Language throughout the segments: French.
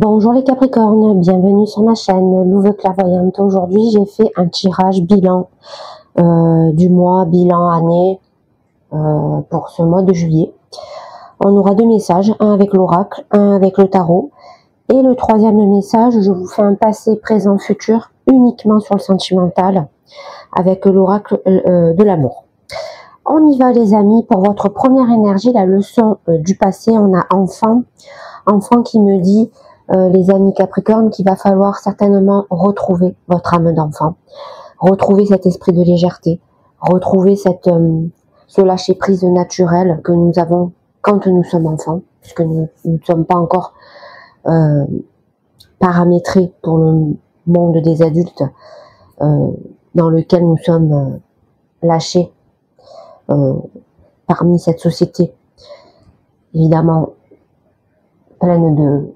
Bonjour les Capricornes, bienvenue sur ma chaîne Louve Clairvoyante. Aujourd'hui j'ai fait un tirage bilan du mois, bilan année pour ce mois de juillet. On aura deux messages, un avec l'oracle, un avec le tarot. Et le troisième message, je vous fais un passé, présent, futur uniquement sur le sentimental avec l'oracle de l'amour. On y va les amis, pour votre première énergie, la leçon du passé, on a enfant qui me dit, les amis Capricorne, qu'il va falloir certainement retrouver votre âme d'enfant, retrouver cet esprit de légèreté, retrouver ce lâcher prise naturel que nous avons quand nous sommes enfants, puisque nous ne sommes pas encore paramétrés pour le monde des adultes dans lequel nous sommes lâchés parmi cette société évidemment pleine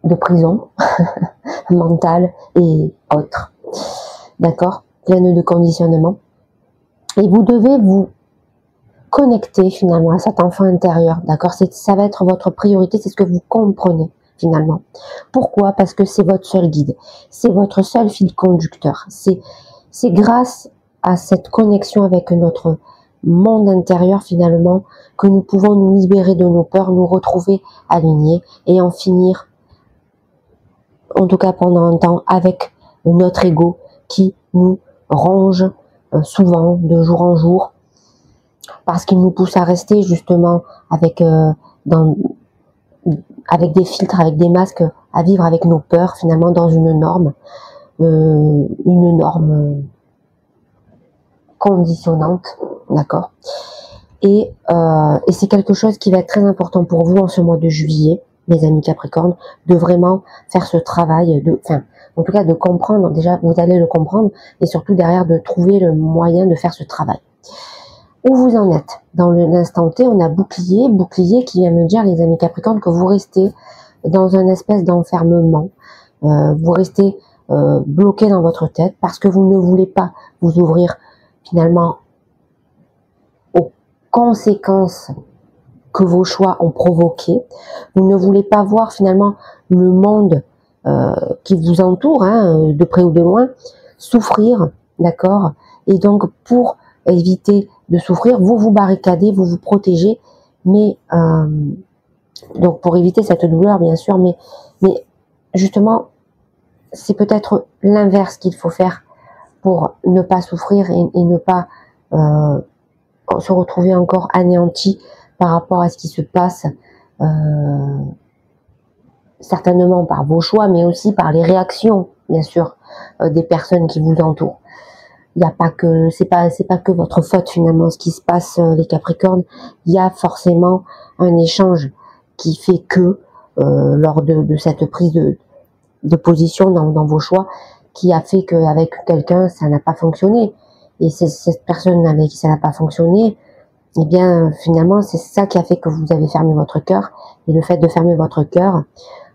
de prison mentale et autres, d'accord, pleine de conditionnement. Et vous devez vous connecter finalement à cet enfant intérieur, d'accord, ça va être votre priorité, c'est ce que vous comprenez finalement. Pourquoi? Parce que c'est votre seul guide, c'est votre seul fil conducteur, c'est grâce à cette connexion avec notre monde intérieur finalement que nous pouvons nous libérer de nos peurs, nous retrouver alignés et en finir, en tout cas pendant un temps, avec notre ego qui nous ronge souvent de jour en jour parce qu'il nous pousse à rester justement avec avec des filtres, avec des masques, à vivre avec nos peurs finalement dans une norme conditionnante, d'accord, et c'est quelque chose qui va être très important pour vous en ce mois de juillet, mes amis Capricorne, de vraiment faire ce travail, en tout cas de comprendre, déjà vous allez le comprendre, et surtout derrière de trouver le moyen de faire ce travail. Où vous en êtes dans l'instant T? On a bouclier qui vient me dire, les amis Capricorne, que vous restez dans une espèce d'enfermement, vous restez bloqué dans votre tête parce que vous ne voulez pas vous ouvrir finalement aux conséquences que vos choix ont provoqué. Vous ne voulez pas voir finalement le monde qui vous entoure, hein, de près ou de loin, souffrir, d'accord. Et donc pour éviter de souffrir, vous vous barricadez, vous vous protégez, mais donc pour éviter cette douleur bien sûr, mais justement c'est peut-être l'inverse qu'il faut faire pour ne pas souffrir et ne pas se retrouver encore anéanti par rapport à ce qui se passe, certainement par vos choix, mais aussi par les réactions, bien sûr, des personnes qui vous entourent. Il n'y a pas que, c'est pas que votre faute finalement ce qui se passe, les Capricornes. Il y a forcément un échange qui fait que lors de cette prise de position dans vos choix, qui a fait qu'avec quelqu'un ça n'a pas fonctionné, et c'est cette personne avec qui ça n'a pas fonctionné, et bien finalement c'est ça qui a fait que vous avez fermé votre cœur, et le fait de fermer votre cœur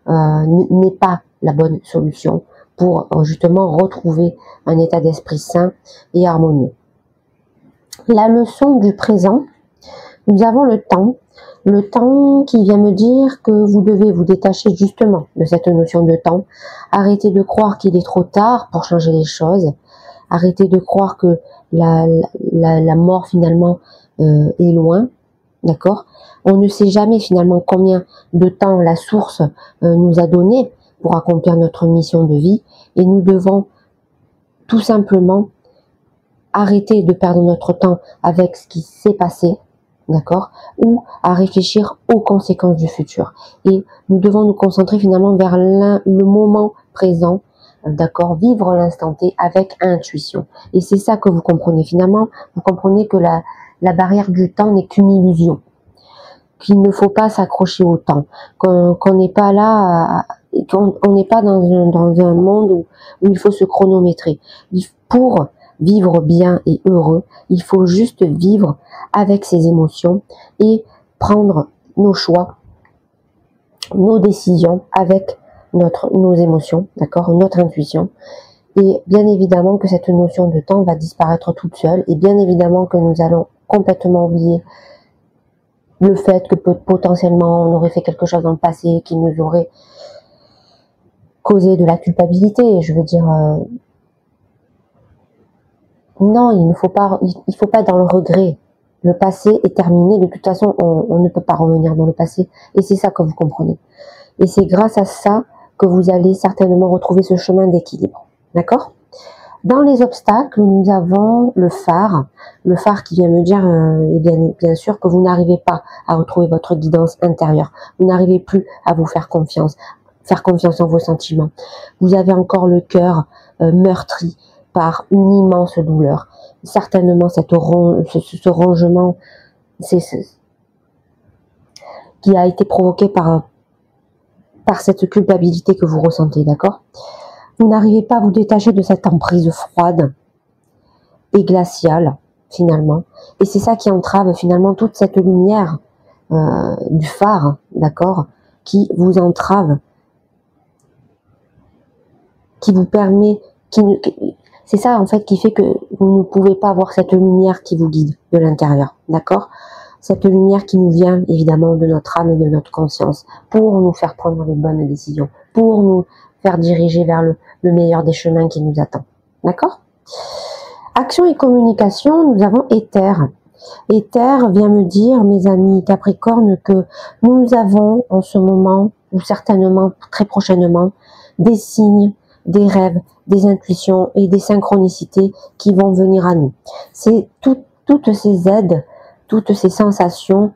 n'est pas la bonne solution pour justement retrouver un état d'esprit sain et harmonieux. La leçon du présent, nous avons le temps qui vient me dire que vous devez vous détacher justement de cette notion de temps, arrêter de croire qu'il est trop tard pour changer les choses, arrêter de croire que la mort finalement est loin, d'accord. On ne sait jamais finalement combien de temps la source nous a donné pour accomplir notre mission de vie, et nous devons tout simplement arrêter de perdre notre temps avec ce qui s'est passé, d'accord, ou à réfléchir aux conséquences du futur. Et nous devons nous concentrer finalement vers le moment présent, d'accord, vivre l'instant T avec intuition. Et c'est ça que vous comprenez finalement, vous comprenez que la barrière du temps n'est qu'une illusion, qu'il ne faut pas s'accrocher au temps, qu'on n'est pas là, qu'on n'est pas dans un monde où il faut se chronométrer. Pour vivre bien et heureux, il faut juste vivre avec ses émotions et prendre nos choix, nos décisions avec nos émotions, d'accord, notre intuition. Et bien évidemment que cette notion de temps va disparaître toute seule, et bien évidemment que nous allons complètement oublier le fait que potentiellement on aurait fait quelque chose dans le passé qui nous aurait causer de la culpabilité. Je veux dire, non, il faut pas être dans le regret. Le passé est terminé. De toute façon, on ne peut pas revenir dans le passé. Et c'est ça que vous comprenez. Et c'est grâce à ça que vous allez certainement retrouver ce chemin d'équilibre. D'accord? Dans les obstacles, nous avons le phare qui vient me dire, et bien sûr, que vous n'arrivez pas à retrouver votre guidance intérieure. Vous n'arrivez plus à vous faire confiance en vos sentiments. Vous avez encore le cœur meurtri par une immense douleur. Certainement, ce rongement qui a été provoqué par cette culpabilité que vous ressentez, d'accord? Vous n'arrivez pas à vous détacher de cette emprise froide et glaciale, finalement. Et c'est ça qui entrave, finalement, toute cette lumière du phare, d'accord, qui vous entrave, qui vous permet... c'est ça, en fait, qui fait que vous ne pouvez pas avoir cette lumière qui vous guide de l'intérieur, d'accord? Cette lumière qui nous vient, évidemment, de notre âme et de notre conscience, pour nous faire prendre les bonnes décisions, pour nous faire diriger vers le meilleur des chemins qui nous attend. D'accord? Action et communication, nous avons Éther. Éther vient me dire, mes amis Capricorne, que nous avons en ce moment, ou certainement très prochainement, des signes, des rêves, des intuitions et des synchronicités qui vont venir à nous. C'est toutes ces aides, toutes ces sensations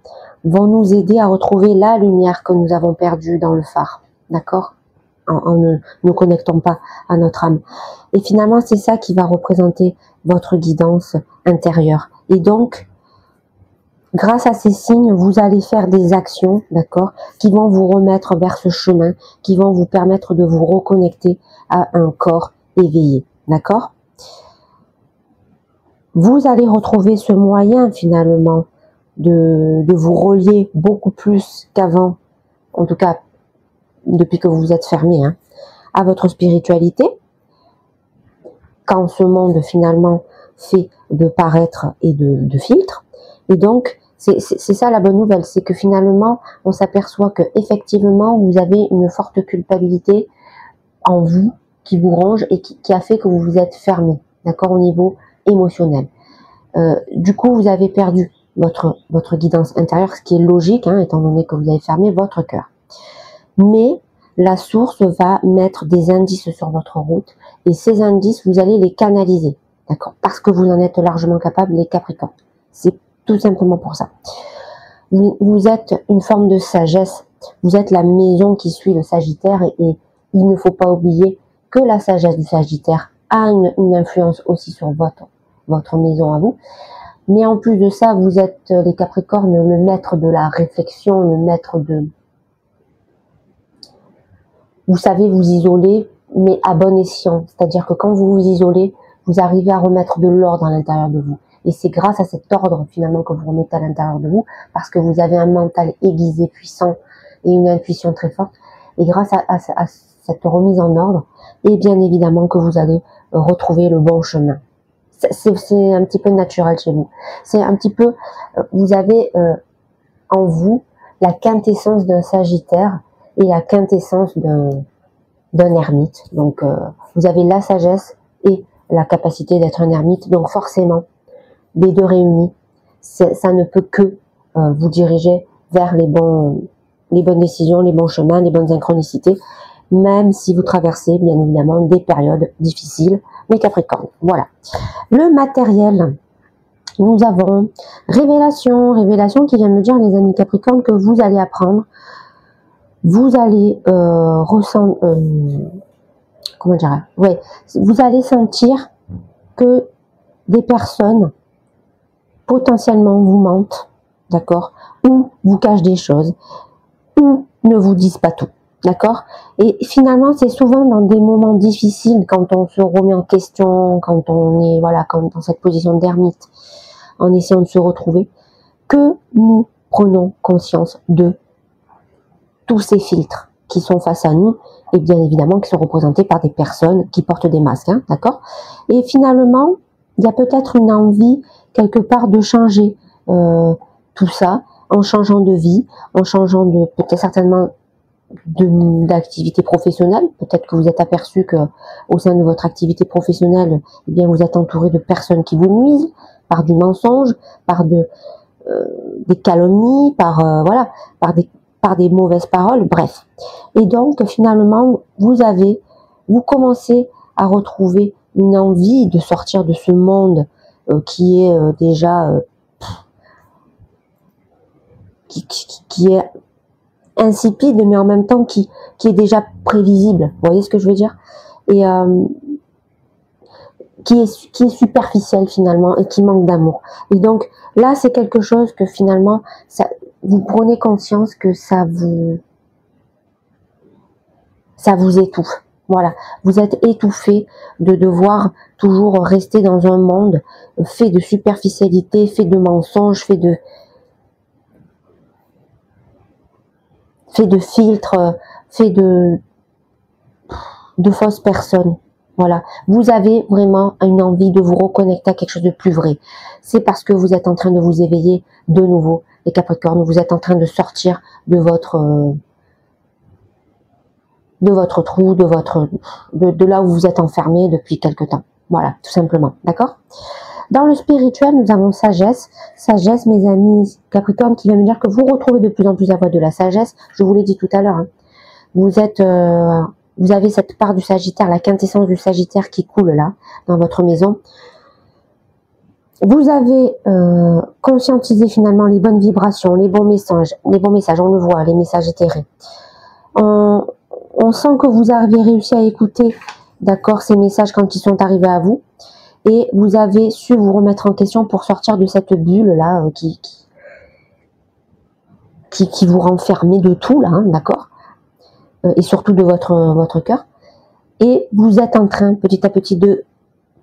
vont nous aider à retrouver la lumière que nous avons perdue dans le phare. D'accord? En ne nous connectant pas à notre âme. Et finalement, c'est ça qui va représenter votre guidance intérieure. Et donc, grâce à ces signes, vous allez faire des actions, d'accord, qui vont vous remettre vers ce chemin, qui vont vous permettre de vous reconnecter à un corps éveillé, d'accord? Vous allez retrouver ce moyen, finalement, de vous relier beaucoup plus qu'avant, en tout cas, depuis que vous vous êtes fermé, hein, à votre spiritualité, quand ce monde finalement fait de paraître et de filtres. Et donc, c'est ça la bonne nouvelle, c'est que finalement, on s'aperçoit que effectivement, vous avez une forte culpabilité en vous, qui vous ronge et qui a fait que vous vous êtes fermé, d'accord, au niveau émotionnel. Du coup, vous avez perdu votre guidance intérieure, ce qui est logique, hein, étant donné que vous avez fermé votre cœur. Mais la source va mettre des indices sur votre route et ces indices, vous allez les canaliser, d'accord? Parce que vous en êtes largement capable, les Capricornes. C'est tout simplement pour ça. Vous êtes une forme de sagesse, vous êtes la maison qui suit le Sagittaire et il ne faut pas oublier que la sagesse du Sagittaire a une influence aussi sur votre maison à vous. Mais en plus de ça, vous êtes, les Capricornes, le maître de la réflexion, le maître de... Vous savez vous isoler, mais à bon escient. C'est-à-dire que quand vous vous isolez, vous arrivez à remettre de l'ordre à l'intérieur de vous. Et c'est grâce à cet ordre, finalement, que vous remettez à l'intérieur de vous, parce que vous avez un mental aiguisé, puissant, et une intuition très forte. Et grâce à cette remise en ordre, et bien évidemment que vous allez retrouver le bon chemin. C'est un petit peu naturel chez vous. C'est un petit peu, vous avez en vous la quintessence d'un Sagittaire et la quintessence d'un ermite. Donc, vous avez la sagesse et la capacité d'être un ermite. Donc, forcément, les deux réunis, ça ne peut que vous diriger vers les bonnes décisions, les bons chemins, les bonnes synchronicités, même si vous traversez, bien évidemment, des périodes difficiles, les Capricornes. Voilà. Le matériel. Nous avons révélation qui vient me dire, les amis Capricornes, que vous allez apprendre, vous allez comment dire, ouais, vous allez sentir que des personnes potentiellement vous mentent, d'accord, ou vous cachent des choses, ou ne vous disent pas tout, d'accord. Et finalement, c'est souvent dans des moments difficiles, quand on se remet en question, quand on est, voilà, comme dans cette position d'ermite, en essayant de se retrouver, que nous prenons conscience de tous ces filtres qui sont face à nous, et bien évidemment qui sont représentés par des personnes qui portent des masques, hein, d'accord. Et finalement, il y a peut-être une envie quelque part de changer tout ça, en changeant de vie, en changeant de, peut-être certainement d'activité professionnelle. Peut-être que vous êtes aperçu que au sein de votre activité professionnelle, eh bien vous êtes entouré de personnes qui vous nuisent par du mensonge, par des calomnies, voilà, par des mauvaises paroles, bref. Et donc finalement, vous commencez à retrouver une envie de sortir de ce monde qui est déjà qui est insipide, mais en même temps qui est déjà prévisible. Vous voyez ce que je veux dire? Et qui est superficiel finalement et qui manque d'amour. Et donc là, c'est quelque chose que finalement, vous prenez conscience que ça vous étouffe. Voilà, vous êtes étouffé de devoir toujours rester dans un monde fait de superficialité, fait de mensonges, fait de filtres, fait de fausses personnes. Voilà, vous avez vraiment une envie de vous reconnecter à quelque chose de plus vrai. C'est parce que vous êtes en train de vous éveiller de nouveau, les Capricornes. Vous êtes en train de sortir de votre trou, de là où vous êtes enfermé depuis quelque temps. Voilà, tout simplement. D'accord? Dans le spirituel, nous avons sagesse. Sagesse, mes amis Capricorne, qui vient me dire que vous retrouvez de plus en plus la voie de la sagesse. Je vous l'ai dit tout à l'heure. Hein. Vous avez cette part du Sagittaire, la quintessence du Sagittaire qui coule là, dans votre maison. Vous avez conscientisé finalement les bonnes vibrations, les bons messages, on le voit, les messages éthérés. On sent que vous avez réussi à écouter, d'accord, ces messages quand ils sont arrivés à vous. Et vous avez su vous remettre en question pour sortir de cette bulle-là qui vous renfermait de tout, là, hein, d'accord, et surtout de votre cœur. Et vous êtes en train, petit à petit, de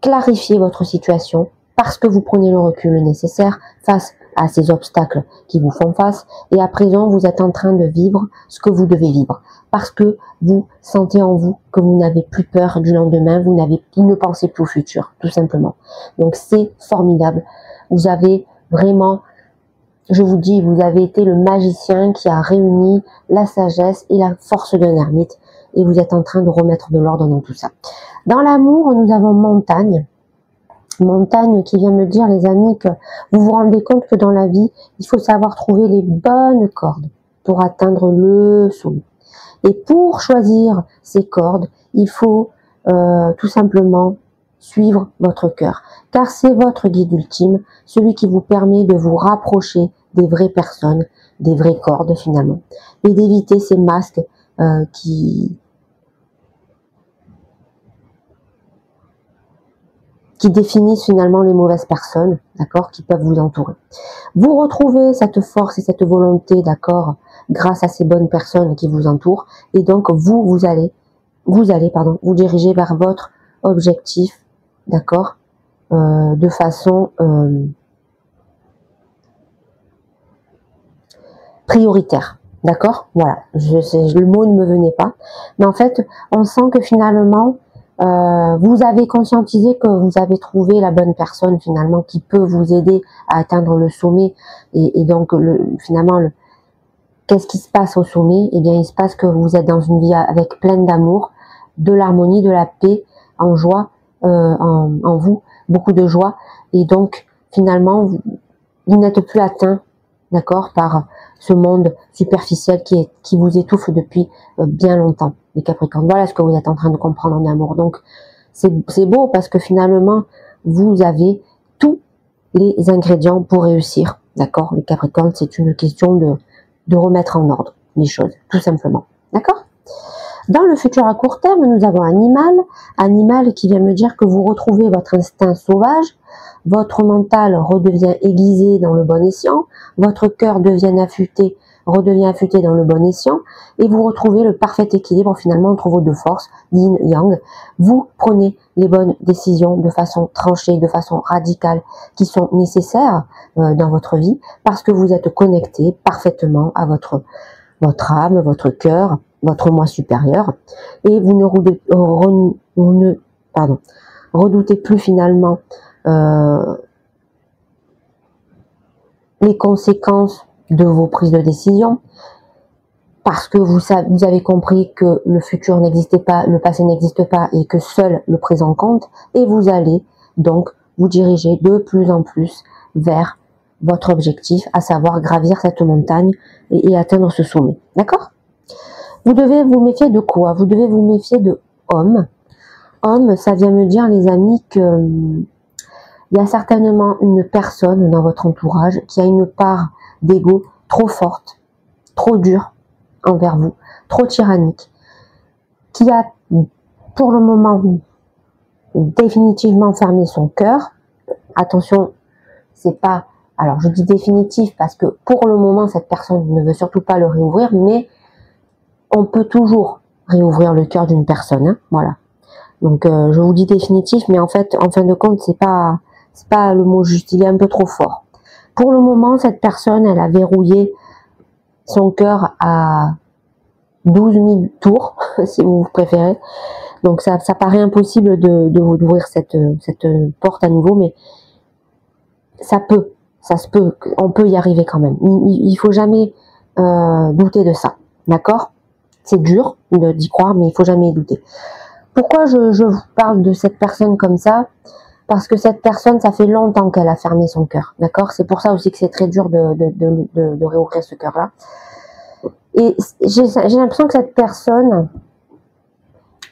clarifier votre situation parce que vous prenez le recul nécessaire face à ces obstacles qui vous font face. Et à présent, vous êtes en train de vivre ce que vous devez vivre parce que vous sentez en vous que vous n'avez plus peur du lendemain, vous ne pensez plus au futur, tout simplement. Donc c'est formidable. Vous avez vraiment, je vous dis, vous avez été le magicien qui a réuni la sagesse et la force d'un ermite et vous êtes en train de remettre de l'ordre dans tout ça. Dans l'amour, nous avons montagne. Montagne qui vient me dire, les amis, que vous vous rendez compte que dans la vie, il faut savoir trouver les bonnes cordes pour atteindre le sommet. Et pour choisir ces cordes, il faut tout simplement suivre votre cœur. Car c'est votre guide ultime, celui qui vous permet de vous rapprocher des vraies personnes, des vraies cordes finalement. Et d'éviter ces masques qui définissent finalement les mauvaises personnes, d'accord, qui peuvent vous entourer. Vous retrouvez cette force et cette volonté, d'accord, grâce à ces bonnes personnes qui vous entourent, et donc vous allez vous diriger vers votre objectif, d'accord, de façon prioritaire, d'accord, voilà, le mot ne me venait pas, mais en fait, on sent que finalement, vous avez conscientisé que vous avez trouvé la bonne personne finalement qui peut vous aider à atteindre le sommet et donc finalement qu'est-ce qui se passe au sommet? Eh bien il se passe que vous êtes dans une vie avec plein d'amour, de l'harmonie, de la paix, en joie, en vous, beaucoup de joie et donc finalement vous n'êtes plus atteint, d'accord, par ce monde superficiel qui vous étouffe depuis bien longtemps, les Capricornes. Voilà ce que vous êtes en train de comprendre en amour. Donc, c'est beau parce que finalement, vous avez tous les ingrédients pour réussir, d'accord, les Capricornes. C'est une question de remettre en ordre les choses, tout simplement, d'accord. Dans le futur à court terme, nous avons animal qui vient me dire que vous retrouvez votre instinct sauvage, votre mental redevient aiguisé dans le bon escient, votre cœur redevient affûté dans le bon escient, et vous retrouvez le parfait équilibre finalement entre vos deux forces, yin, yang. Vous prenez les bonnes décisions de façon tranchée, de façon radicale, qui sont nécessaires dans votre vie, parce que vous êtes connecté parfaitement à votre âme, votre cœur, votre moi supérieur, et vous ne redoutez plus finalement les conséquences de vos prises de décision. parce que vous avez compris que le futur n'existait pas, le passé n'existe pas et que seul le présent compte, et vous allez donc vous diriger de plus en plus vers votre objectif, à savoir gravir cette montagne et atteindre ce sommet. D'accord? Vous devez vous méfier de quoi? Vous devez vous méfier de homme. Homme, ça vient me dire, les amis, que il y a certainement une personne dans votre entourage qui a une part d'ego trop forte, trop dure envers vous, trop tyrannique, qui a pour le moment définitivement fermé son cœur. Attention, c'est pas, alors je dis définitif parce que pour le moment cette personne ne veut surtout pas le réouvrir, mais on peut toujours réouvrir le cœur d'une personne, hein, voilà. Donc je vous dis définitif, mais en fait, en fin de compte, c'est pas le mot juste, il est un peu trop fort. Pour le moment, cette personne, elle a verrouillé son cœur à 12 000 tours, si vous préférez. Donc ça paraît impossible de vous ouvrir cette porte à nouveau, mais ça se peut, on peut y arriver quand même. Il faut jamais douter de ça, d'accord? C'est dur d'y croire, mais il faut jamais y douter. Pourquoi je vous parle de cette personne comme ça? Parce que cette personne, ça fait longtemps qu'elle a fermé son cœur, d'accord? C'est pour ça aussi que c'est très dur de réouvrir ce cœur-là. Et j'ai l'impression que cette personne,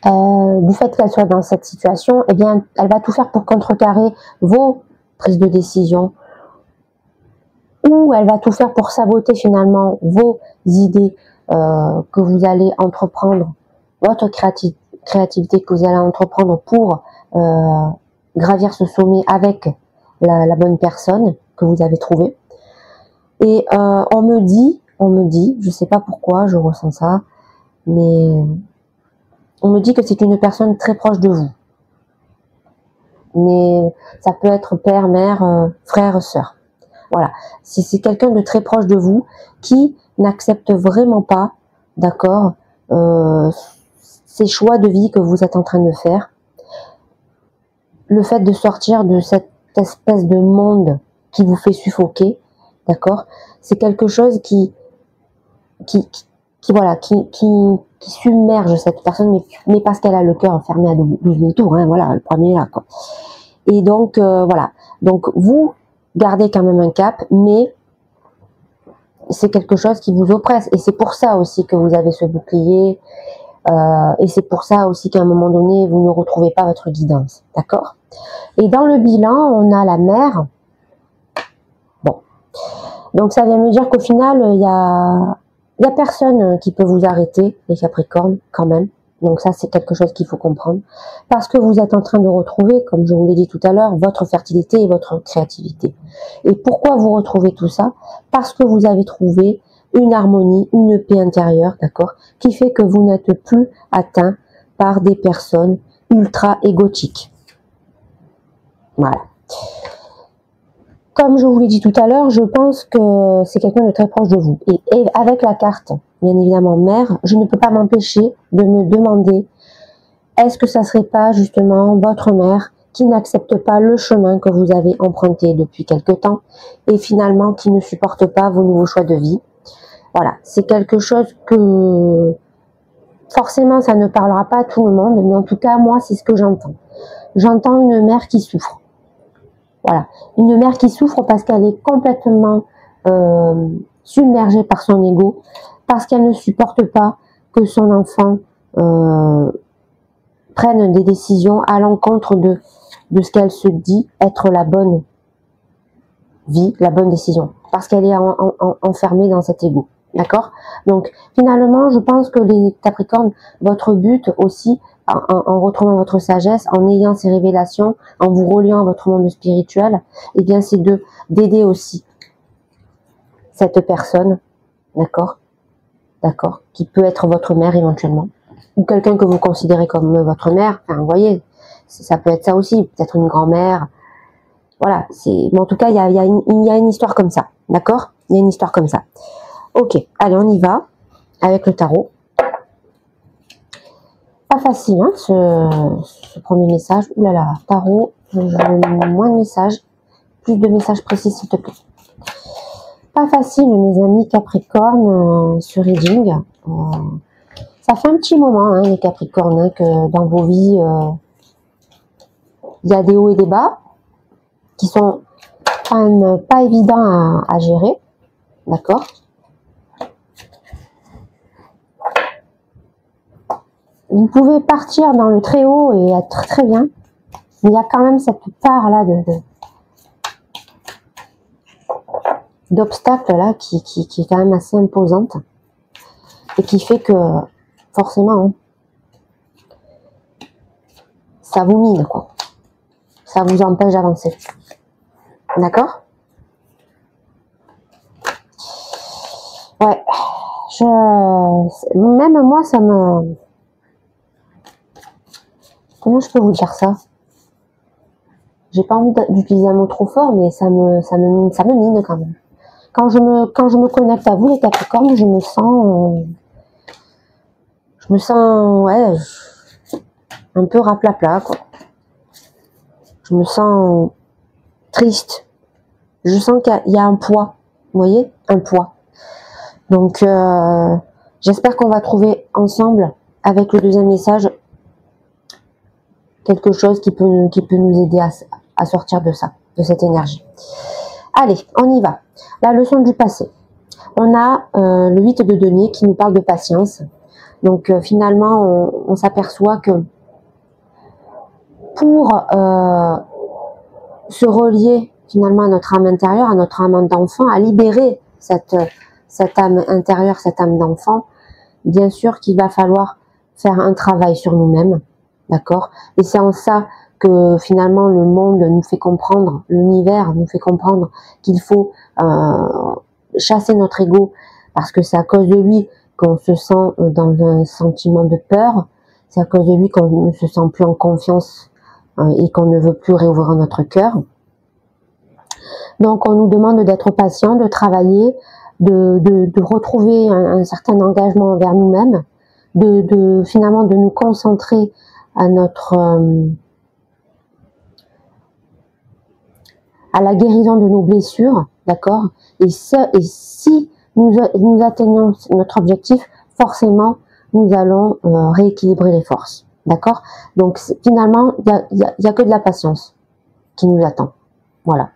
du fait qu'elle soit dans cette situation, eh bien, elle va tout faire pour contrecarrer vos prises de décision, ou elle va tout faire pour saboter finalement vos idées que vous allez entreprendre, votre créativité que vous allez entreprendre pour gravir ce sommet avec la bonne personne que vous avez trouvée. Et on me dit, je sais pas pourquoi je ressens ça, mais on me dit que c'est une personne très proche de vous. Mais ça peut être père, mère, frère, sœur. Voilà, c'est quelqu'un de très proche de vous qui n'accepte vraiment pas, d'accord, ces choix de vie que vous êtes en train de faire. Le fait de sortir de cette espèce de monde qui vous fait suffoquer, d'accord, c'est quelque chose qui submerge cette personne, mais parce qu'elle a le cœur fermé à 12 000 tours, hein, voilà, le premier là, quoi. Et donc, voilà. Donc, vous gardez quand même un cap, mais c'est quelque chose qui vous oppresse. Et c'est pour ça aussi que vous avez ce bouclier, et c'est pour ça aussi qu'à un moment donné, vous ne retrouvez pas votre guidance, d'accord? Et dans le bilan, on a la mer. Bon. Donc, ça vient me dire qu'au final, il y a personne qui peut vous arrêter, les Capricornes, quand même. Donc ça, c'est quelque chose qu'il faut comprendre. Parce que vous êtes en train de retrouver, comme je vous l'ai dit tout à l'heure, votre fertilité et votre créativité. Et pourquoi vous retrouvez tout ça? Parce que vous avez trouvé une harmonie, une paix intérieure, d'accord, qui fait que vous n'êtes plus atteint par des personnes ultra égotiques. Voilà. Comme je vous l'ai dit tout à l'heure, je pense que c'est quelqu'un de très proche de vous. Et avec la carte, bien évidemment, mère, je ne peux pas m'empêcher de me demander, est-ce que ça serait pas justement votre mère qui n'accepte pas le chemin que vous avez emprunté depuis quelque temps et finalement qui ne supporte pas vos nouveaux choix de vie? Voilà, c'est quelque chose que forcément ça ne parlera pas à tout le monde, mais en tout cas moi c'est ce que j'entends. J'entends une mère qui souffre. Voilà, une mère qui souffre parce qu'elle est complètement submergée par son ego, parce qu'elle ne supporte pas que son enfant prenne des décisions à l'encontre de ce qu'elle se dit être la bonne vie, la bonne décision, parce qu'elle est enfermée dans cet ego. D'accord? Donc, finalement, je pense que les Capricornes, votre but aussi, en retrouvant votre sagesse, en ayant ces révélations, en vous reliant à votre monde spirituel, eh bien, c'est d'aider aussi cette personne, d'accord? D'accord? Qui peut être votre mère éventuellement, ou quelqu'un que vous considérez comme votre mère. Enfin, vous voyez, ça peut être ça aussi, peut-être une grand-mère. Voilà, mais en tout cas, il y a une histoire comme ça, d'accord? Il y a une histoire comme ça. Ok, allez, on y va avec le tarot. Pas facile, hein, ce premier message. Ouh là là, tarot, je veux moins de messages, plus de messages précis, s'il te plaît. Pas facile, mes amis Capricorne, ce reading. Ça fait un petit moment, hein, les Capricornes, hein, que dans vos vies, il y a des hauts et des bas qui sont quand même pas évidents à gérer, d'accord? Vous pouvez partir dans le très haut et être très bien, mais il y a quand même cette part là d'obstacles là qui est quand même assez imposante et qui fait que forcément hein, ça vous mine quoi, ça vous empêche d'avancer, d'accord? Ouais, même moi ça me, comment je peux vous dire ça? J'ai pas envie d'utiliser un mot trop fort, mais ça me mine quand même. Quand je me connecte à vous, les Capricornes, je me sens ouais, un peu raplapla, quoi. Je me sens triste. Je sens qu'il y a un poids, vous voyez, un poids. Donc, j'espère qu'on va trouver ensemble, avec le deuxième message, quelque chose qui peut nous aider à sortir de ça, de cette énergie. Allez, on y va. La leçon du passé. On a le 8 de denier qui nous parle de patience. Donc finalement, on s'aperçoit que pour se relier finalement à notre âme intérieure, à notre âme d'enfant, à libérer cette âme intérieure, cette âme d'enfant, bien sûr qu'il va falloir faire un travail sur nous-mêmes, d'accord? Et c'est en ça que finalement le monde nous fait comprendre, l'univers nous fait comprendre qu'il faut chasser notre ego, parce que c'est à cause de lui qu'on se sent dans un sentiment de peur, c'est à cause de lui qu'on ne se sent plus en confiance et qu'on ne veut plus réouvrir notre cœur. Donc on nous demande d'être patient, de travailler, de retrouver un certain engagement envers nous-mêmes, finalement de nous concentrer à à la guérison de nos blessures, d'accord? Et si nous atteignons notre objectif, forcément, nous allons rééquilibrer les forces, d'accord? Donc finalement, il y a que de la patience qui nous attend, voilà,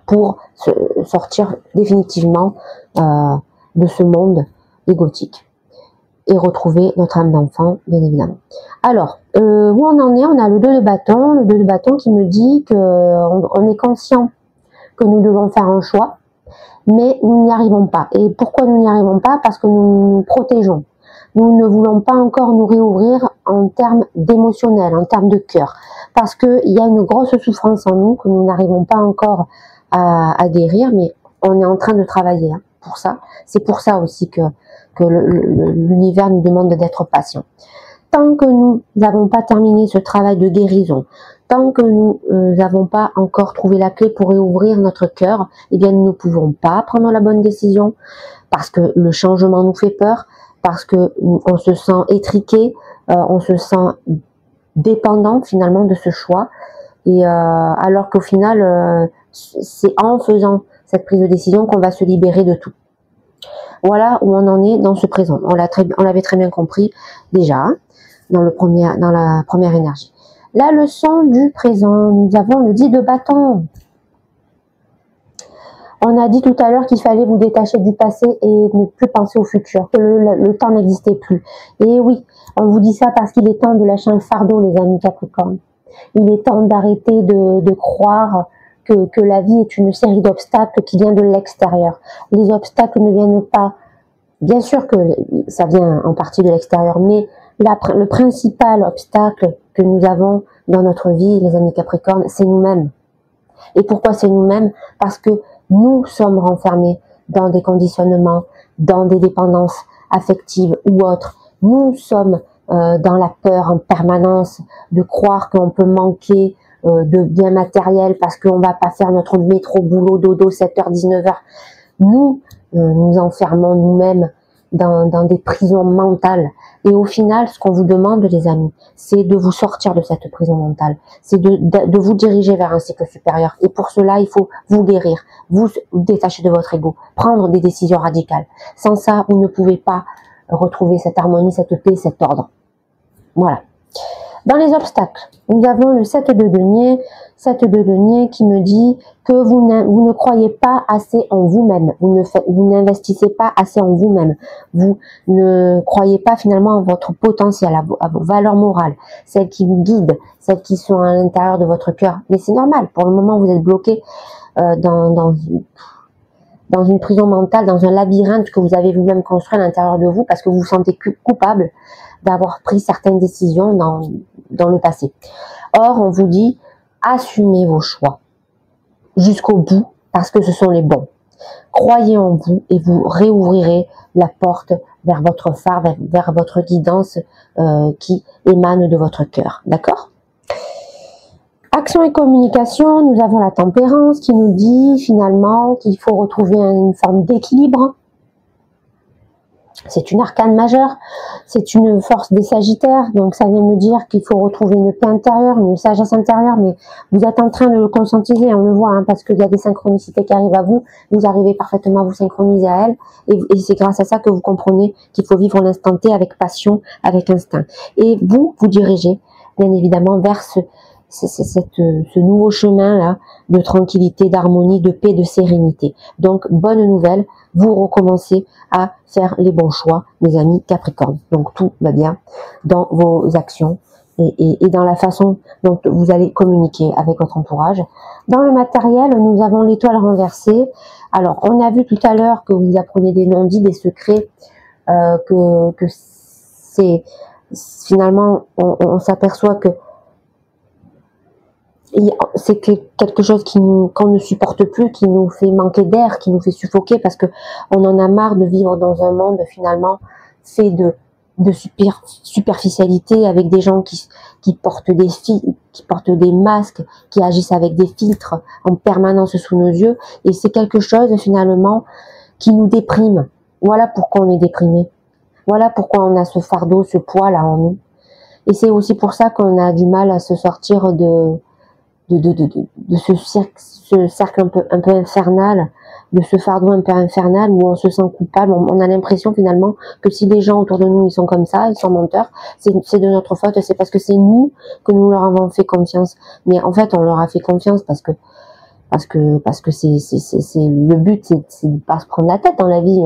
pour sortir définitivement de ce monde égotique et retrouver notre âme d'enfant, bien évidemment. Alors, où on en est? On a le 2 de bâton qui me dit qu'on est conscient que nous devons faire un choix, mais nous n'y arrivons pas. Et pourquoi nous n'y arrivons pas? Parce que nous nous protégeons. Nous ne voulons pas encore nous réouvrir en termes d'émotionnel, en termes de cœur, parce qu'il y a une grosse souffrance en nous que nous n'arrivons pas encore à guérir, mais on est en train de travailler hein, pour ça. C'est pour ça aussi que l'univers nous demande d'être patient. Tant que nous n'avons pas terminé ce travail de guérison, tant que nous n'avons pas encore trouvé la clé pour réouvrir notre cœur, eh bien nous ne pouvons pas prendre la bonne décision, parce que le changement nous fait peur, parce que on se sent étriqué, on se sent dépendant finalement de ce choix, et alors qu'au final, c'est en faisant cette prise de décision qu'on va se libérer de tout. Voilà où on en est dans ce présent. On l'avait très bien compris déjà hein, dans la première énergie. La leçon du présent, nous avons le 10 de bâton. On a dit tout à l'heure qu'il fallait vous détacher du passé et ne plus penser au futur, que le temps n'existait plus. Et oui, on vous dit ça parce qu'il est temps de lâcher un fardeau, les amis Capricornes. Il est temps d'arrêter de croire que la vie est une série d'obstacles qui vient de l'extérieur. Les obstacles ne viennent pas, bien sûr que ça vient en partie de l'extérieur, mais le principal obstacle que nous avons dans notre vie, les amis Capricornes, c'est nous-mêmes. Et pourquoi c'est nous-mêmes? Parce que nous sommes renfermés dans des conditionnements, dans des dépendances affectives ou autres. Nous sommes dans la peur en permanence de croire qu'on peut manquer de biens matériels parce qu'on va pas faire notre métro, boulot, dodo, 7h, 19h. Nous nous enfermons nous-mêmes dans des prisons mentales. Et au final, ce qu'on vous demande, les amis, c'est de vous sortir de cette prison mentale. C'est de vous diriger vers un cycle supérieur. Et pour cela, il faut vous guérir, vous détacher de votre ego, prendre des décisions radicales. Sans ça, vous ne pouvez pas retrouver cette harmonie, cette paix, cet ordre. Voilà. Dans les obstacles, nous avons le 7 de denier. 7 de denier qui me dit que vous ne croyez pas assez en vous-même. Vous n'investissez pas assez en vous-même. Vous ne croyez pas finalement en votre potentiel, à vos valeurs morales, celles qui vous guident, celles qui sont à l'intérieur de votre cœur. Mais c'est normal. Pour le moment, vous êtes bloqué dans une prison mentale, dans un labyrinthe que vous avez vous-même construit à l'intérieur de vous parce que vous vous sentez coupable d'avoir pris certaines décisions dans le passé. Or, on vous dit, assumez vos choix jusqu'au bout parce que ce sont les bons. Croyez en vous et vous réouvrirez la porte vers votre phare, vers votre guidance qui émane de votre cœur. D'accord ? Action et communication, nous avons la tempérance qui nous dit finalement qu'il faut retrouver une forme d'équilibre. C'est une arcane majeure, c'est une force des Sagittaires, donc ça vient me dire qu'il faut retrouver une paix intérieure, une sagesse intérieure, mais vous êtes en train de le conscientiser, on le voit, hein, parce qu'il y a des synchronicités qui arrivent à vous, vous arrivez parfaitement à vous synchroniser à elles, et c'est grâce à ça que vous comprenez qu'il faut vivre l'instant T avec passion, avec instinct. Et vous dirigez, bien évidemment, vers ce nouveau chemin-là de tranquillité, d'harmonie, de paix, de sérénité. Donc, bonne nouvelle, vous recommencez à faire les bons choix, mes amis Capricorne. Donc, tout va bien dans vos actions et dans la façon dont vous allez communiquer avec votre entourage. Dans le matériel, nous avons l'étoile renversée. Alors, on a vu tout à l'heure que vous apprenez des non-dits, des secrets, que c'est finalement, on s'aperçoit que c'est quelque chose qu'on ne supporte plus, qui nous fait manquer d'air, qui nous fait suffoquer parce que on en a marre de vivre dans un monde finalement fait de superficialité avec des gens qui portent des masques, qui agissent avec des filtres en permanence sous nos yeux, et c'est quelque chose finalement qui nous déprime. Voilà pourquoi on est déprimé. Voilà pourquoi on a ce fardeau, ce poids là en nous. Et c'est aussi pour ça qu'on a du mal à se sortir de ce cercle un peu infernal, de ce fardeau un peu infernal où on se sent coupable. On a l'impression finalement que si les gens autour de nous ils sont comme ça, ils sont menteurs, c'est de notre faute, c'est parce que c'est nous que nous leur avons fait confiance. Mais en fait, on leur a fait confiance parce que c'est le but, c'est de pas se prendre la tête dans la vie.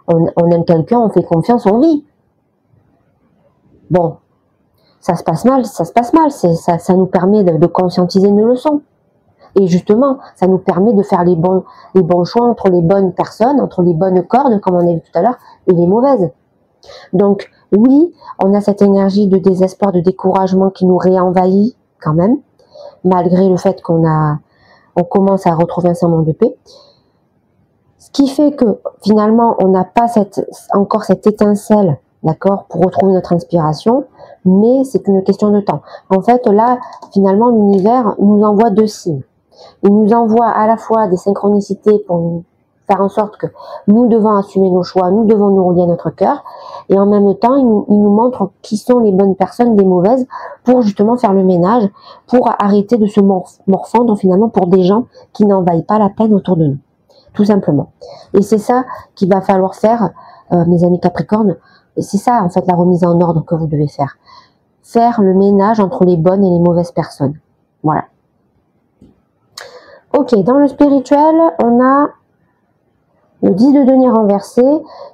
On aime quelqu'un, on fait confiance, on vit. Bon. Ça se passe mal, ça nous permet de conscientiser une leçon. Et justement, ça nous permet de faire les bons choix entre les bonnes personnes, entre les bonnes cordes, comme on a vu tout à l'heure, et les mauvaises. Donc, oui, on a cette énergie de désespoir, de découragement qui nous réenvahit quand même, malgré le fait qu'on commence à retrouver un semblant de paix. Ce qui fait que, finalement, on n'a pas encore cette étincelle, d'accord, pour retrouver notre inspiration, mais c'est une question de temps. En fait, là, finalement, l'univers nous envoie deux signes. Il nous envoie à la fois des synchronicités pour nous faire en sorte que nous devons assumer nos choix, nous devons nous relier à notre cœur, et en même temps, il nous montre qui sont les bonnes personnes, les mauvaises, pour justement faire le ménage, pour arrêter de se morfondre finalement pour des gens qui n'en vaillent pas la peine autour de nous, tout simplement. Et c'est ça qu'il va falloir faire, mes amis Capricorne. C'est ça, en fait, la remise en ordre que vous devez faire. Faire le ménage entre les bonnes et les mauvaises personnes. Voilà. Ok, dans le spirituel, on a le 10 de denier renversé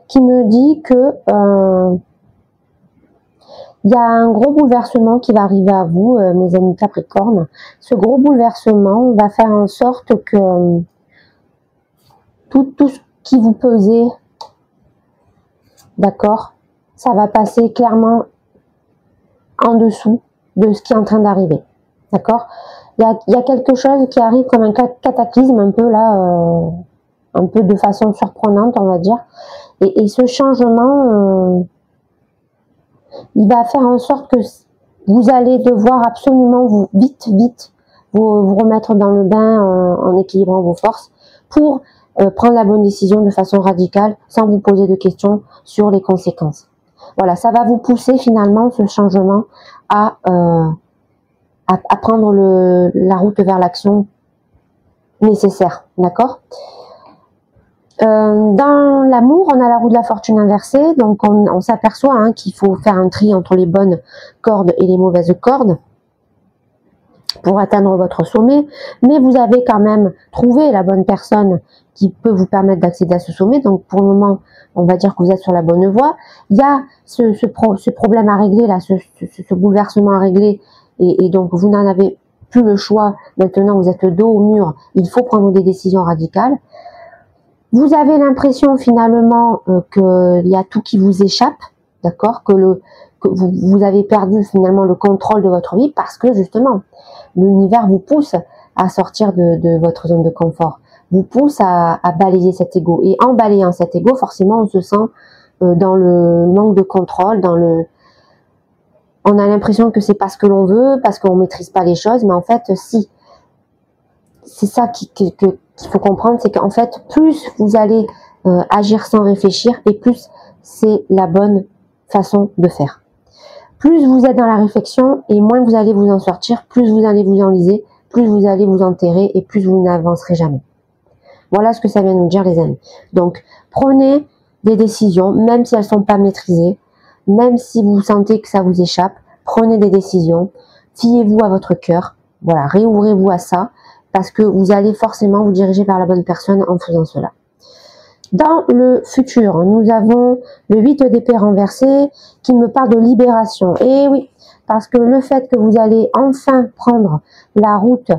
qui me dit que il y a un gros bouleversement qui va arriver à vous, mes amis Capricorne. Ce gros bouleversement va faire en sorte que tout ce qui vous pesait, d'accord, ça va passer clairement en dessous de ce qui est en train d'arriver, d'accord. Il y a quelque chose qui arrive comme un cataclysme un peu là, un peu de façon surprenante, on va dire, et ce changement, il va faire en sorte que vous allez devoir absolument vite vous remettre dans le bain en équilibrant vos forces pour prendre la bonne décision de façon radicale sans vous poser de questions sur les conséquences. Voilà, ça va vous pousser finalement, ce changement, à prendre la route vers l'action nécessaire, d'accord? Dans l'amour, on a la roue de la fortune inversée, donc on s'aperçoit hein, qu'il faut faire un tri entre les bonnes cordes et les mauvaises cordes pour atteindre votre sommet, mais vous avez quand même trouvé la bonne personne qui peut vous permettre d'accéder à ce sommet, donc pour le moment, on va dire que vous êtes sur la bonne voie. Il y a ce problème à régler, là, ce bouleversement à régler, et donc vous n'en avez plus le choix, maintenant vous êtes dos au mur, il faut prendre des décisions radicales. Vous avez l'impression finalement qu'il y a tout qui vous échappe, d'accord, que vous avez perdu finalement le contrôle de votre vie parce que justement, l'univers vous pousse à sortir de votre zone de confort, vous pousse à balayer cet ego. Et en balayant cet ego, forcément, on se sent dans le manque de contrôle, on a l'impression que c'est pas ce que l'on veut, parce qu'on maîtrise pas les choses, mais en fait, si. C'est ça qu'il faut comprendre, c'est qu'en fait, plus vous allez agir sans réfléchir, et plus c'est la bonne façon de faire. Plus vous êtes dans la réflexion, et moins vous allez vous en sortir, plus vous allez vous enliser, plus vous allez vous enterrer, et plus vous n'avancerez jamais. Voilà ce que ça vient nous dire, les amis. Donc, prenez des décisions, même si elles ne sont pas maîtrisées, même si vous sentez que ça vous échappe, prenez des décisions, fiez-vous à votre cœur, voilà, réouvrez-vous à ça, parce que vous allez forcément vous diriger vers la bonne personne en faisant cela. Dans le futur, nous avons le 8 d'épée renversé qui me parle de libération. Et oui, parce que le fait que vous allez enfin prendre la route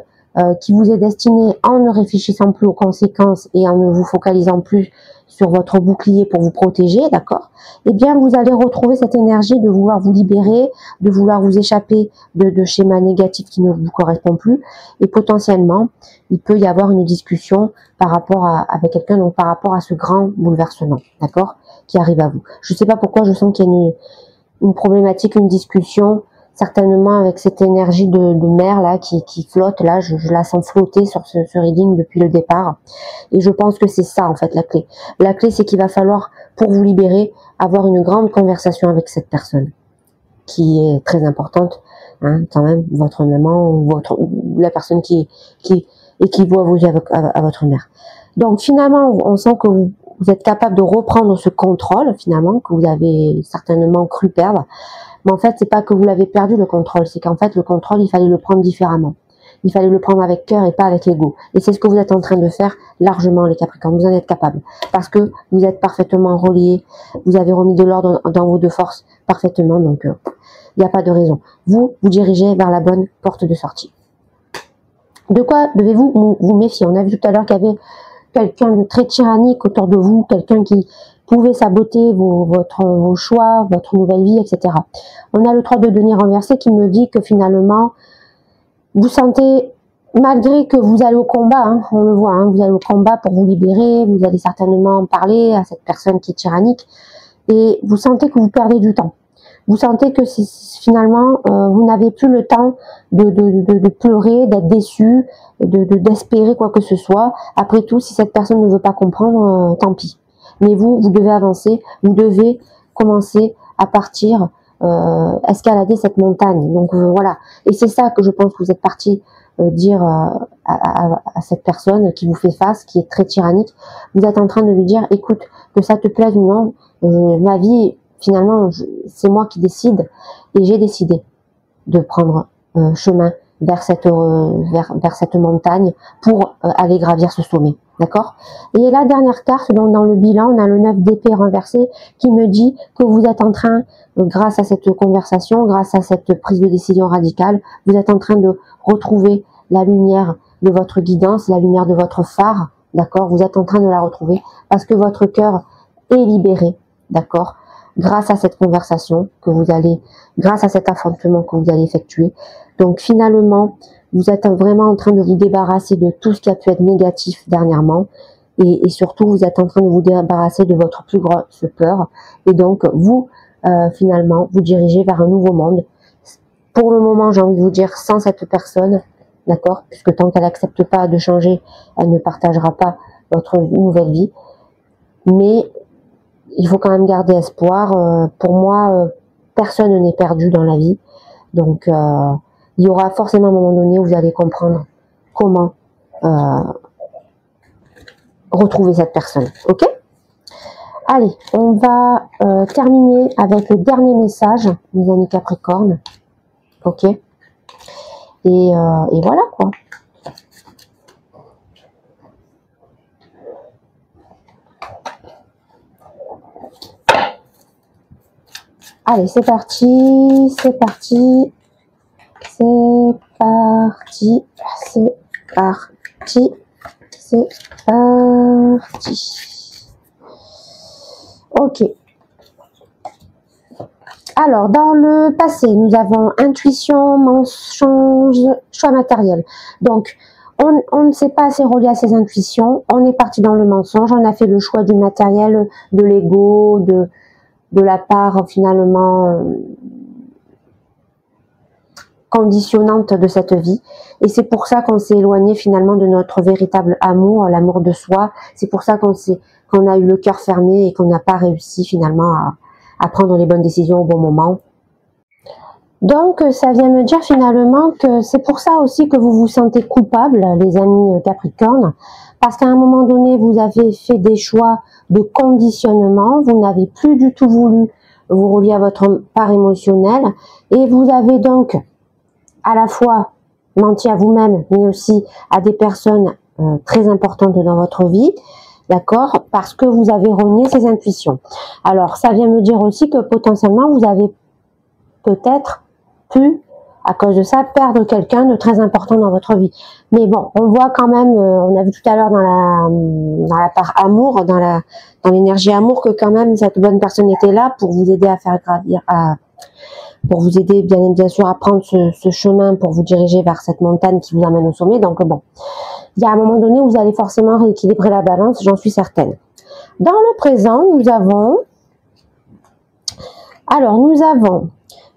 qui vous est destinée en ne réfléchissant plus aux conséquences et en ne vous focalisant plus sur votre bouclier pour vous protéger, d'accord? Eh bien, vous allez retrouver cette énergie de vouloir vous libérer, de vouloir vous échapper de schémas négatifs qui ne vous correspondent plus. Et potentiellement, il peut y avoir une discussion par rapport avec quelqu'un, donc par rapport à ce grand bouleversement, d'accord, qui arrive à vous. Je ne sais pas pourquoi je sens qu'il y a une problématique, une discussion, certainement avec cette énergie de mer là qui flotte, là je la sens flotter sur ce reading depuis le départ, et je pense que c'est ça en fait la clé. La clé, c'est qu'il va falloir, pour vous libérer, avoir une grande conversation avec cette personne qui est très importante, hein, quand même, votre maman ou la personne qui équivaut à vos yeux à votre mère. Donc finalement, on sent que vous êtes capable de reprendre ce contrôle finalement que vous avez certainement cru perdre. Mais en fait, c'est pas que vous l'avez perdu le contrôle, c'est qu'en fait le contrôle, il fallait le prendre différemment. Il fallait le prendre avec cœur et pas avec l'ego. Et c'est ce que vous êtes en train de faire largement, les Capricornes. Vous en êtes capable. Parce que vous êtes parfaitement reliés. Vous avez remis de l'ordre dans vos deux forces parfaitement. Donc, il n'y a pas de raison. Vous dirigez vers la bonne porte de sortie. De quoi devez-vous vous méfier? On a vu tout à l'heure qu'il y avait quelqu'un de très tyrannique autour de vous, quelqu'un qui pouvez saboter vos choix, votre nouvelle vie, etc. On a le 3 de denier renversé qui me dit que finalement, vous sentez, malgré que vous allez au combat, hein, on le voit, hein, vous allez au combat pour vous libérer, vous allez certainement parler à cette personne qui est tyrannique, et vous sentez que vous perdez du temps. Vous sentez que finalement, vous n'avez plus le temps de pleurer, d'être déçu, d'espérer quoi que ce soit. Après tout, si cette personne ne veut pas comprendre, tant pis. Mais vous devez avancer, vous devez commencer à partir, escalader cette montagne. Donc voilà. Et c'est ça que je pense que vous êtes parti dire à cette personne qui vous fait face, qui est très tyrannique. Vous êtes en train de lui dire, écoute, que ça te plaise ou non, ma vie, finalement, c'est moi qui décide, et j'ai décidé de prendre chemin vers cette montagne pour aller gravir ce sommet. D'accord? Et la dernière carte, donc dans le bilan, on a le 9 d'épée renversé qui me dit que vous êtes en train, grâce à cette conversation, grâce à cette prise de décision radicale, vous êtes en train de retrouver la lumière de votre guidance, la lumière de votre phare. D'accord? Vous êtes en train de la retrouver parce que votre cœur est libéré. D'accord? Grâce à cette conversation que vous allez, grâce à cet affrontement que vous allez effectuer. Donc finalement, vous êtes vraiment en train de vous débarrasser de tout ce qui a pu être négatif dernièrement, et surtout vous êtes en train de vous débarrasser de votre plus grosse peur, et donc vous, finalement, vous dirigez vers un nouveau monde. Pour le moment, j'ai envie de vous dire, sans cette personne, d'accord, puisque tant qu'elle n'accepte pas de changer, elle ne partagera pas votre nouvelle vie, mais il faut quand même garder espoir. Pour moi, personne n'est perdu dans la vie. Donc, il y aura forcément un moment donné où vous allez comprendre comment retrouver cette personne. Ok? Allez, on va terminer avec le dernier message, mes amis Capricorne. Ok? Et voilà quoi. Allez, c'est parti, c'est parti, c'est parti, c'est parti, c'est parti. Ok. Alors, dans le passé, nous avons intuition, mensonge, choix matériel. Donc, on ne s'est pas assez relié à ses intuitions. On est parti dans le mensonge. On a fait le choix du matériel, de l'ego, de la part finalement conditionnante de cette vie. Et c'est pour ça qu'on s'est éloigné finalement de notre véritable amour, l'amour de soi. C'est pour ça qu'on a eu le cœur fermé et qu'on n'a pas réussi finalement à prendre les bonnes décisions au bon moment. Donc ça vient me dire finalement que c'est pour ça aussi que vous vous sentez coupable, les amis Capricorne, parce qu'à un moment donné vous avez fait des choix de conditionnement, vous n'avez plus du tout voulu vous relier à votre part émotionnelle et vous avez donc à la fois menti à vous-même mais aussi à des personnes très importantes dans votre vie. D'accord? Parce que vous avez renié ces intuitions. Alors, ça vient me dire aussi que potentiellement, vous avez peut-être pu, à cause de ça, perdre quelqu'un de très important dans votre vie. Mais bon, on voit quand même, on a vu tout à l'heure dans la part amour, dans l'énergie amour, que quand même, cette bonne personne était là pour vous aider à faire gravir, pour vous aider bien sûr à prendre ce chemin pour vous diriger vers cette montagne qui vous amène au sommet. Donc bon, il y a un moment donné où vous allez forcément rééquilibrer la balance, j'en suis certaine. Dans le présent, nous avons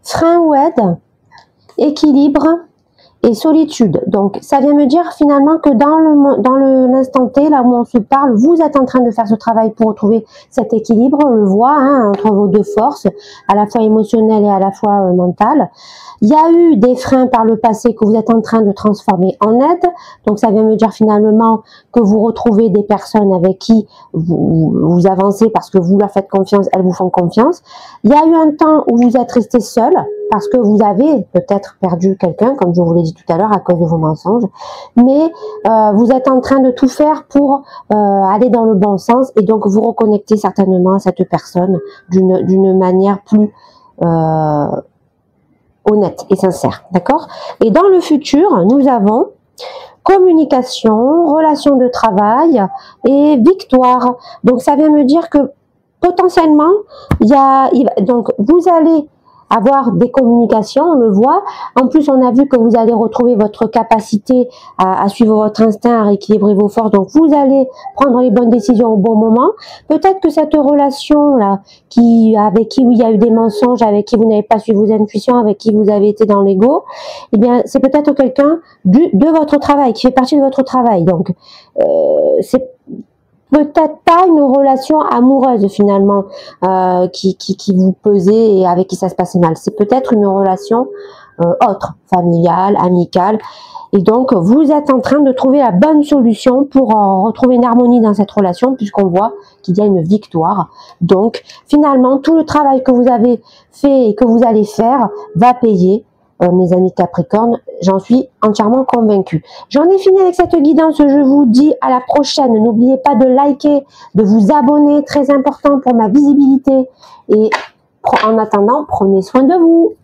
frein ou aide, équilibre et solitude. Donc, ça vient me dire finalement que dans l'instant T, là où on se parle, vous êtes en train de faire ce travail pour retrouver cet équilibre, on le voit, hein, entre vos deux forces, à la fois émotionnelle et à la fois mentale. Il y a eu des freins par le passé que vous êtes en train de transformer en aide. Donc, ça vient me dire finalement que vous retrouvez des personnes avec qui vous avancez parce que vous leur faites confiance, elles vous font confiance. Il y a eu un temps où vous êtes resté seul parce que vous avez peut-être perdu quelqu'un, comme je vous l'ai dit tout à l'heure, à cause de vos mensonges. Mais vous êtes en train de tout faire pour aller dans le bon sens et donc vous reconnecter certainement à cette personne d'une manière plus honnête et sincère, d'accord? Et dans le futur, nous avons communication, relation de travail et victoire. Donc ça vient me dire que potentiellement, donc vous allez avoir des communications, on le voit. En plus, on a vu que vous allez retrouver votre capacité à suivre votre instinct, à rééquilibrer vos forces. Donc, vous allez prendre les bonnes décisions au bon moment. Peut-être que cette relation-là, avec qui il y a eu des mensonges, avec qui vous n'avez pas suivi vos intuitions, avec qui vous avez été dans l'ego, eh bien, c'est peut-être quelqu'un de votre travail, qui fait partie de votre travail. Donc, c'est peut-être pas une relation amoureuse finalement qui vous pesait et avec qui ça se passait mal. C'est peut-être une relation autre, familiale, amicale. Et donc, vous êtes en train de trouver la bonne solution pour retrouver une harmonie dans cette relation puisqu'on voit qu'il y a une victoire. Donc, finalement, tout le travail que vous avez fait et que vous allez faire va payer. Mes amis Capricorne, j'en suis entièrement convaincue. J'en ai fini avec cette guidance, je vous dis à la prochaine. N'oubliez pas de liker, de vous abonner, très important pour ma visibilité. Et en attendant, prenez soin de vous.